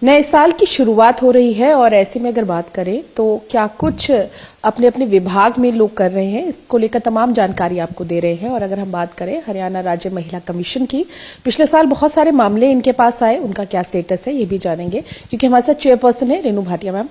नए साल की शुरुआत हो रही है और ऐसे में अगर बात करें तो क्या कुछ अपने अपने विभाग में लोग कर रहे हैं, इसको लेकर तमाम जानकारी आपको दे रहे हैं। और अगर हम बात करें हरियाणा राज्य महिला कमीशन की, पिछले साल बहुत सारे मामले इनके पास आए, उनका क्या स्टेटस है ये भी जानेंगे, क्योंकि हमारे साथ चेयरपर्सन है Renu Bhatia ma'am.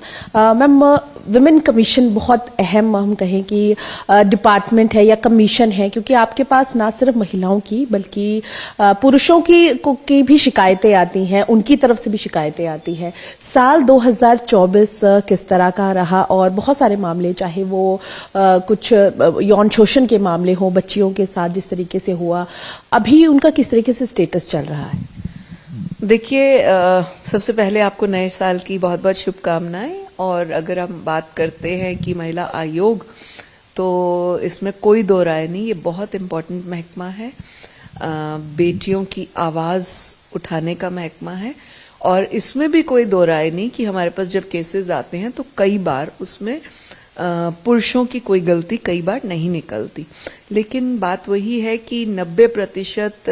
Ma'am, women commission बहुत अहम हम कहें कि डिपार्टमेंट है या कमीशन है, क्योंकि आपके पास ना सिर्फ महिलाओं की बल्कि पुरुषों की भी शिकायतें आती हैं, उनकी तरफ से भी शिकायतें आती है। साल 2024 किस तरह का रहा और बहुत सारे मामले, चाहे वो कुछ यौन शोषण के मामले हों बच्चियों के साथ जिस तरीके से हुआ, अभी उनका किस तरीके से स्टेटस चल रहा है? देखिए, सबसे पहले आपको नए साल की बहुत बहुत शुभकामनाएं। और अगर हम बात करते हैं कि महिला आयोग, तो इसमें कोई दो राय नहीं, ये बहुत इम्पोर्टेंट महकमा है, बेटियों की आवाज उठाने का महकमा है। और इसमें भी कोई दो राय नहीं कि हमारे पास जब केसेस आते हैं तो कई बार उसमें पुरुषों की कोई गलती कई बार नहीं निकलती, लेकिन बात वही है कि 90%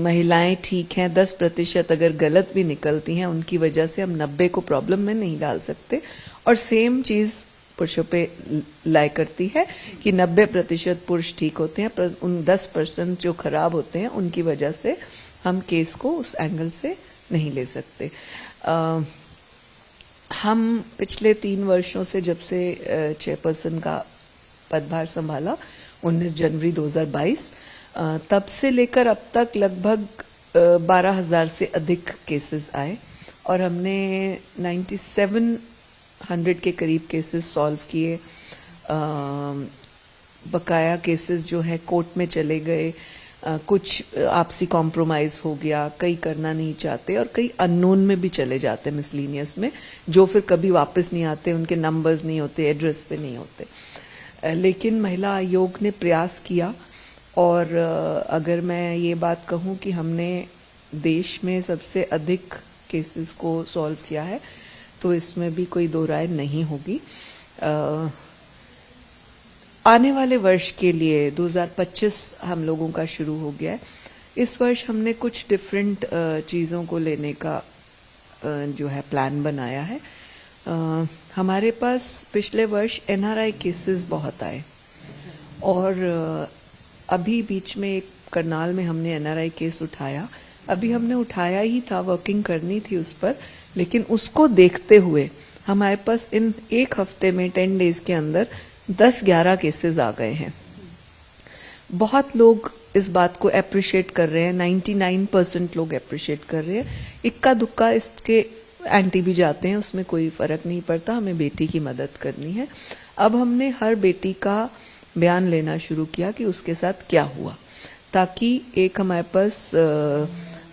महिलाएं ठीक हैं, 10% अगर गलत भी निकलती हैं उनकी वजह से हम 90 को प्रॉब्लम में नहीं डाल सकते। और सेम चीज पुरुषों पे लाई करती है कि 90% पुरुष ठीक होते हैं, पर उन 10% जो खराब होते हैं उनकी वजह से हम केस को उस एंगल से नहीं ले सकते। हम पिछले 3 वर्षों से, जब से चेयरपर्सन का पदभार संभाला 19 जनवरी 2022, तब से लेकर अब तक लगभग 12,000 से अधिक केसेस आए और हमने 9700 के करीब केसेस सॉल्व किए। बकाया केसेस जो है कोर्ट में चले गए, कुछ आपसी कॉम्प्रोमाइज हो गया, कई करना नहीं चाहते और कई अननोन में भी चले जाते मिसलीनियस में, जो फिर कभी वापस नहीं आते, उनके नंबर्स नहीं होते, एड्रेस पे नहीं होते। लेकिन महिला आयोग ने प्रयास किया और अगर मैं ये बात कहूं कि हमने देश में सबसे अधिक केसेस को सॉल्व किया है, तो इसमें भी कोई दो राय नहीं होगी। आने वाले वर्ष के लिए 2025 हम लोगों का शुरू हो गया है। इस वर्ष हमने कुछ डिफरेंट चीज़ों को लेने का जो है प्लान बनाया है। हमारे पास पिछले वर्ष एनआरआई केसेस बहुत आए और अभी बीच में एक करनाल में हमने एनआरआई केस उठाया। अभी हमने उठाया ही था, वर्किंग करनी थी उस पर, लेकिन उसको देखते हुए हमारे पास इन एक हफ्ते में 10 डेज के अंदर 10-11 केसेस आ गए हैं। बहुत लोग इस बात को अप्रिशिएट कर रहे हैं, 99% लोग अप्रिशिएट कर रहे हैं। इक्का दुक्का इसके एंटी भी जाते हैं, उसमें कोई फर्क नहीं पड़ता, हमें बेटी की मदद करनी है। अब हमने हर बेटी का बयान लेना शुरू किया कि उसके साथ क्या हुआ, ताकि एक हमारे पास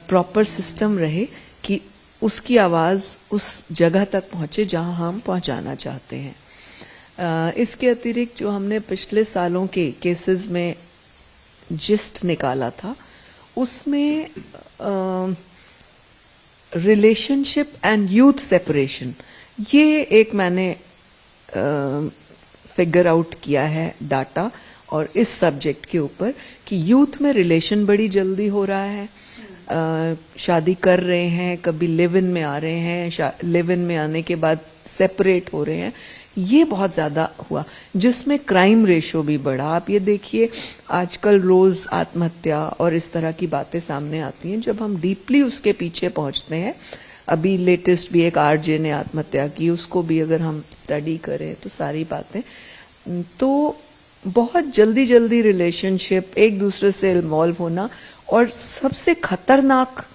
प्रॉपर सिस्टम रहे कि उसकी आवाज उस जगह तक पहुंचे जहां हम पहुंचाना चाहते हैं। इसके अतिरिक्त जो हमने पिछले सालों के केसेस में जिस्ट निकाला था, उसमें रिलेशनशिप एंड यूथ सेपरेशन, ये एक मैंने फिगर आउट किया है डाटा और इस सब्जेक्ट के ऊपर कि यूथ में रिलेशन बड़ी जल्दी हो रहा है, शादी कर रहे हैं, कभी लिव इन में आ रहे हैं, लिव इन में आने के बाद सेपरेट हो रहे हैं, ये बहुत ज्यादा हुआ, जिसमें क्राइम रेशो भी बढ़ा। आप ये देखिए, आजकल रोज आत्महत्या और इस तरह की बातें सामने आती हैं। जब हम डीपली उसके पीछे पहुंचते हैं, अभी लेटेस्ट भी एक आरजे ने आत्महत्या की, उसको भी अगर हम स्टडी करें तो सारी बातें, तो बहुत जल्दी जल्दी रिलेशनशिप, एक दूसरे से इन्वॉल्व होना, और सबसे खतरनाक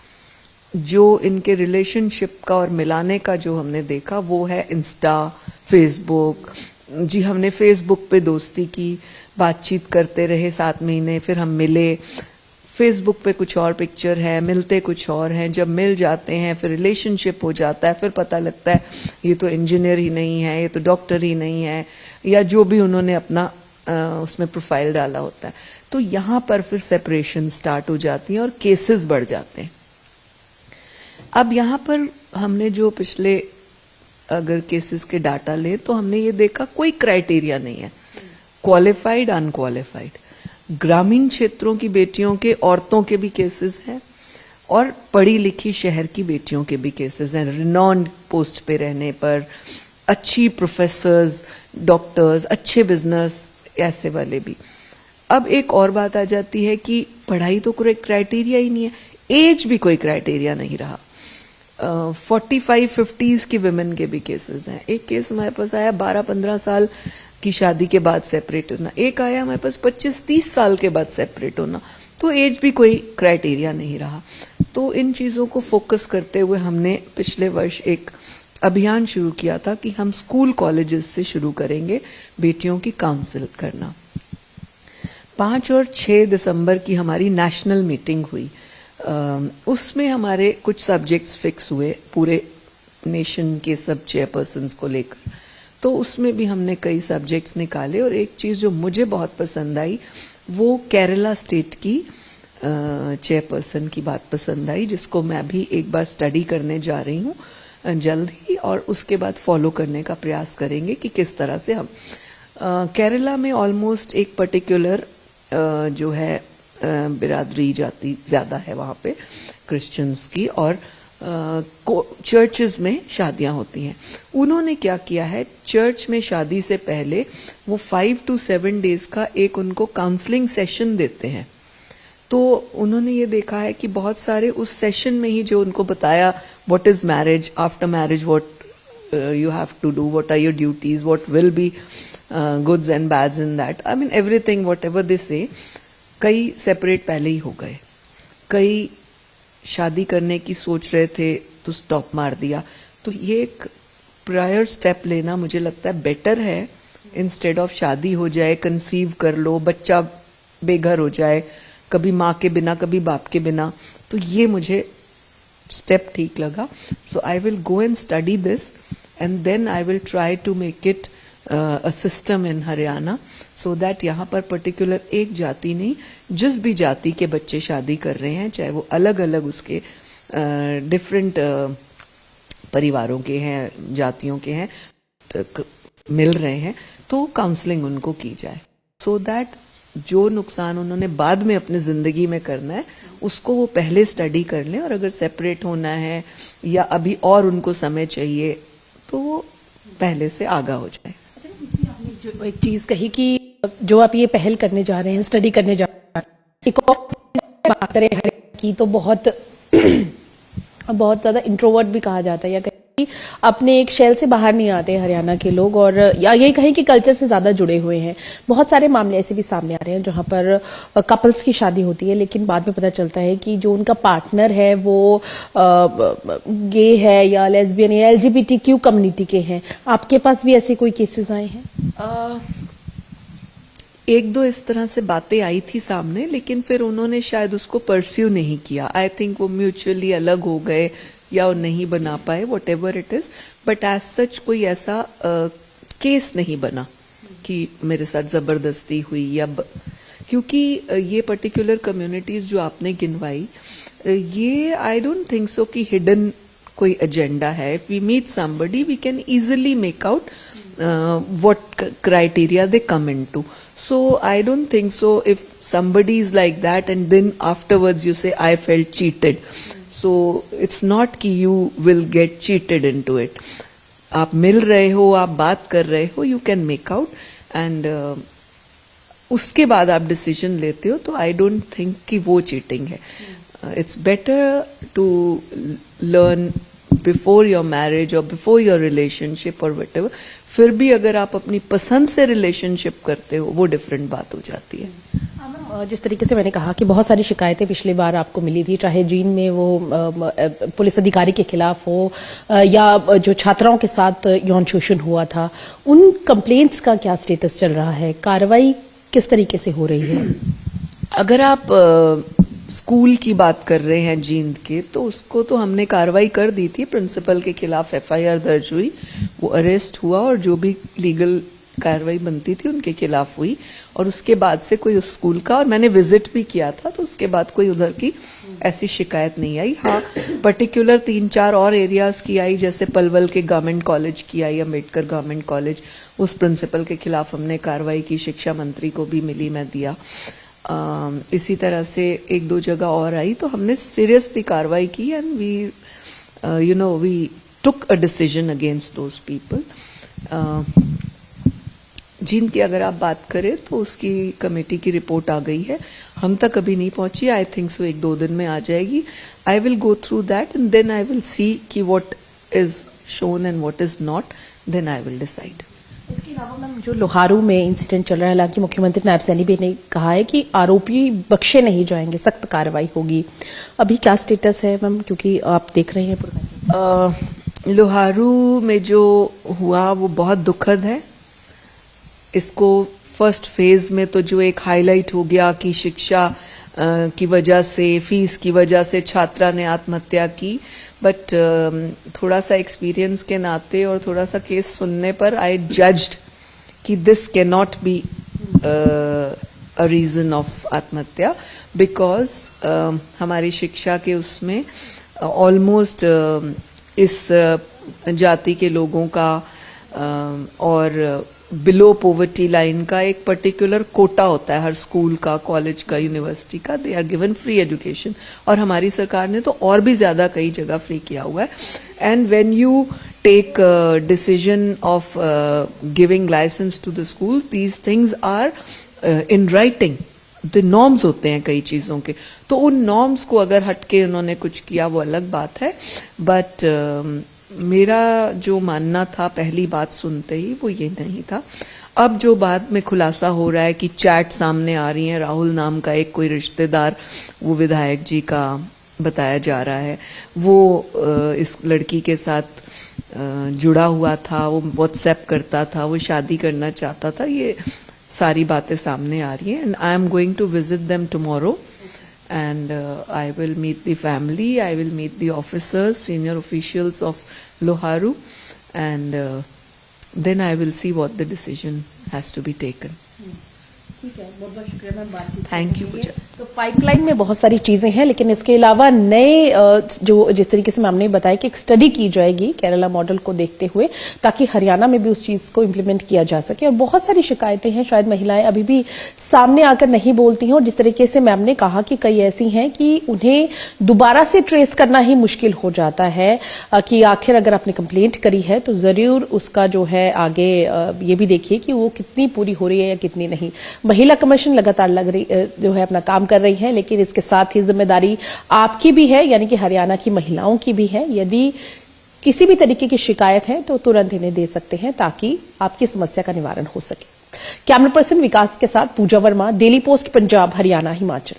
जो इनके रिलेशनशिप का और मिलाने का जो हमने देखा वो है इंस्टा, फेसबुक। जी, हमने फेसबुक पे दोस्ती की, बातचीत करते रहे 7 महीने, फिर हम मिले, फेसबुक पे कुछ और पिक्चर है, मिलते कुछ और हैं, जब मिल जाते हैं फिर रिलेशनशिप हो जाता है, फिर पता लगता है ये तो इंजीनियर ही नहीं है, ये तो डॉक्टर ही नहीं है, या जो भी उन्होंने अपना उसमें प्रोफाइल डाला होता है। तो यहाँ पर फिर सेपरेशन स्टार्ट हो जाती है और केसेस बढ़ जाते हैं। अब यहाँ पर हमने जो पिछले अगर केसेस के डाटा ले तो हमने ये देखा कोई क्राइटेरिया नहीं है, क्वालिफाइड अनक्वालिफाइड। ग्रामीण क्षेत्रों की बेटियों के, औरतों के भी केसेस हैं, और पढ़ी लिखी शहर की बेटियों के भी केसेस हैं, रिनॉन्ड पोस्ट पे रहने पर, अच्छी प्रोफेसर्स, डॉक्टर्स, अच्छे बिजनेस, ऐसे वाले भी। अब एक और बात आ जाती है कि पढ़ाई तो कोई क्राइटेरिया ही नहीं है, एज भी कोई क्राइटेरिया नहीं रहा। 45-50s की विमेन के भी केसेस हैं। एक केस हमारे पास आया 12-15 साल की शादी के बाद सेपरेट होना, एक आया हमारे पास 25-30 साल के बाद सेपरेट होना। तो एज भी कोई क्राइटेरिया नहीं रहा। तो इन चीजों को फोकस करते हुए हमने पिछले वर्ष एक अभियान शुरू किया था कि हम स्कूल कॉलेजेस से शुरू करेंगे बेटियों की काउंसिल करना। 5 और 6 दिसंबर की हमारी नेशनल मीटिंग हुई। उसमें हमारे कुछ सब्जेक्ट्स फिक्स हुए पूरे नेशन के सब चेयरपर्सन्स को लेकर। तो उसमें भी हमने कई सब्जेक्ट्स निकाले और एक चीज जो मुझे बहुत पसंद आई वो केरला स्टेट की चेयरपर्सन की बात पसंद आई, जिसको मैं भी एक बार स्टडी करने जा रही हूँ जल्द ही, और उसके बाद फॉलो करने का प्रयास करेंगे कि किस तरह से हम केरला में ऑलमोस्ट एक पर्टिकुलर जो है बिरादरी जाति ज्यादा है वहां पे क्रिश्चियंस की, और चर्चेस में शादियां होती हैं। उन्होंने क्या किया है, चर्च में शादी से पहले वो 5 to 7 डेज का एक उनको काउंसलिंग सेशन देते हैं। तो उन्होंने ये देखा है कि बहुत सारे उस सेशन में ही जो उनको बताया what is marriage, after marriage what you have to do, what are your duties, what will be goods and bads in that, I mean everything what ever they say. कई सेपरेट पहले ही हो गए, कई शादी करने की सोच रहे थे तो स्टॉप मार दिया। तो ये एक प्रायर स्टेप लेना मुझे लगता है बेटर है, इंस्टेड ऑफ शादी हो जाए, कंसीव कर लो, बच्चा बेघर हो जाए, कभी माँ के बिना कभी बाप के बिना। तो ये मुझे स्टेप ठीक लगा। So I will go and study this and then I will try to make it a system in Haryana, so that यहाँ पर पर्टिकुलर एक जाति नहीं, जिस भी जाति के बच्चे शादी कर रहे हैं, चाहे वो अलग अलग उसके डिफरेंट परिवारों के हैं, जातियों के हैं, मिल रहे हैं, तो काउंसलिंग उनको की जाए, सो दैट जो नुकसान उन्होंने बाद में अपनी जिंदगी में करना है उसको वो पहले स्टडी कर लें, और अगर सेपरेट होना है या अभी और उनको समय चाहिए तो वो पहले से आगा हो जाए। जो एक चीज कही कि जो आप ये पहल करने जा रहे हैं, स्टडी करने जा रहे हैं, एक और बात करें हरियाणा की तो बहुत बहुत ज्यादा इंट्रोवर्ट भी कहा जाता है, या कहीं अपने एक शेल से बाहर नहीं आते हरियाणा के लोग, और या यही कहें कि कल्चर से ज्यादा जुड़े हुए हैं। बहुत सारे मामले ऐसे भी सामने आ रहे हैं जहां पर कपल्स की शादी होती है, लेकिन बाद में पता चलता है कि जो उनका पार्टनर है वो गे है या लेस्बियन या LGBTQ कम्युनिटी के हैं। आपके पास भी ऐसे कोई केसेस आए हैं? एक दो इस तरह से बातें आई थी सामने, लेकिन फिर उन्होंने शायद उसको परस्यू नहीं किया। आई थिंक वो म्यूचुअली अलग हो गए या वो नहीं बना पाए, what ever it is, but as such कोई ऐसा केस नहीं बना कि मेरे साथ जबरदस्ती हुई या क्योंकि ये पर्टिकुलर कम्युनिटीज जो आपने गिनवाई, ये आई डोंट थिंक सो कि हिडन कोई एजेंडा है। If we meet somebody we can easily make out what criteria they come into. So I don't think so if somebody is like that and then afterwards you say I felt cheated. So it's not कि you will get cheated into it. आप मिल रहे हो, आप बात कर रहे हो, you can make out and उसके बाद आप डिसीजन लेते हो, तो I don't think कि वो चीटिंग है. It's better to learn before your marriage or before your relationship or whatever. फिर भी अगर आप अपनी पसंद से रिलेशनशिप करते हो वो डिफरेंट बात हो जाती है। जिस तरीके से मैंने कहा कि बहुत सारी शिकायतें पिछली बार आपको मिली थी, चाहे जीन में वो पुलिस अधिकारी के खिलाफ हो या जो छात्राओं के साथ यौन शोषण हुआ था, उन कंप्लेंट्स का क्या स्टेटस चल रहा है? कार्रवाई किस तरीके से हो रही है? अगर आप स्कूल की बात कर रहे हैं जींद के, तो उसको तो हमने कार्रवाई कर दी थी, प्रिंसिपल के खिलाफ FIR दर्ज हुई, वो अरेस्ट हुआ और जो भी लीगल कार्रवाई बनती थी उनके खिलाफ हुई, और उसके बाद से कोई उस स्कूल का, और मैंने विजिट भी किया था, तो उसके बाद कोई उधर की ऐसी शिकायत नहीं आई। हाँ, पर्टिकुलर 3-4 और एरियाज की आई, जैसे पलवल के गवर्नमेंट कॉलेज की आई, अम्बेडकर गवर्नमेंट कॉलेज, उस प्रिंसिपल के खिलाफ हमने कार्रवाई की, शिक्षा मंत्री को भी मिली, मैं दिया। इसी तरह से एक दो जगह और आई तो हमने सीरियसली कार्रवाई की and we took a decision against those people. जिनकी अगर आप बात करें तो उसकी कमेटी की रिपोर्ट आ गई है, हम तक अभी नहीं पहुंची. आई थिंक सो एक दो दिन में आ जाएगी. I will go through that and then I will see कि what is shown and what is not, then I will decide. इसके अलावा मैम जो लोहारू में इंसिडेंट चल रहा है, हालांकि मुख्यमंत्री नायब सैनी भी ने कहा है कि आरोपी बख्शे नहीं जाएंगे, सख्त कार्रवाई होगी. अभी क्या स्टेटस है मैम, क्योंकि आप देख रहे हैं पूरा? लोहारू में जो हुआ वो बहुत दुखद है. इसको फर्स्ट फेज में तो जो एक हाईलाइट हो गया कि शिक्षा की वजह से, फीस की वजह से छात्रा ने आत्महत्या की, बट थोड़ा सा एक्सपीरियंस के नाते और थोड़ा सा केस सुनने पर आई जज्ड कि this can not be a reason of आत्महत्या, बिकॉज हमारी शिक्षा के उसमें ऑलमोस्ट इस जाति के लोगों का और बिलो पॉवर्टी लाइन का एक पर्टिकुलर कोटा होता है हर स्कूल का, कॉलेज का, यूनिवर्सिटी का. They are given free education और हमारी सरकार ने तो और भी ज्यादा कई जगह फ्री किया हुआ है. And when you take decision of giving licence to the school, these things are in writing. The norms होते हैं कई चीजों के, तो उन नॉर्म्स को अगर हटके उन्होंने कुछ किया वो अलग बात है. बट मेरा जो मानना था पहली बात सुनते ही वो ये नहीं था. अब जो बाद में खुलासा हो रहा है कि चैट सामने आ रही है, राहुल नाम का एक कोई रिश्तेदार वो विधायक जी का बताया जा रहा है, वो इस लड़की के साथ जुड़ा हुआ था, वो व्हाट्सएप करता था, वो शादी करना चाहता था. ये सारी बातें सामने आ रही हैं and I am going to visit them tomorrow and I will meet the family, I will meet the officers, senior officials of Loharu, and then I will see what the decision has to be taken. ठीक है, बहुत बहुत शुक्रिया ma'am बातचीत. Thank you पूजा. तो pipeline में बहुत सारी चीजें हैं, लेकिन इसके अलावा नए जो जिस तरीके से मैम ने बताया कि एक स्टडी की जाएगी केरला मॉडल को देखते हुए, ताकि हरियाणा में भी उस चीज को इम्प्लीमेंट किया जा सके. और बहुत सारी शिकायतें हैं, शायद महिलाएं अभी भी सामने आकर नहीं बोलती हैं, और जिस तरीके से मैम ने कहा कि कई ऐसी हैं कि उन्हें दोबारा से ट्रेस करना ही मुश्किल हो जाता है कि आखिर अगर आपने कंप्लेंट करी है तो जरूर उसका जो है आगे ये भी देखिए कि वो कितनी पूरी हो रही है या कितनी नहीं. महिला कमीशन लगातार जो है अपना काम कर रही है, लेकिन इसके साथ ही जिम्मेदारी आपकी भी है, यानी कि हरियाणा की महिलाओं की भी है. यदि किसी भी तरीके की शिकायत है तो तुरंत इन्हें दे सकते हैं ताकि आपकी समस्या का निवारण हो सके. कैमरा पर्सन विकास के साथ पूजा वर्मा, डेली पोस्ट पंजाब, हरियाणा, हिमाचल.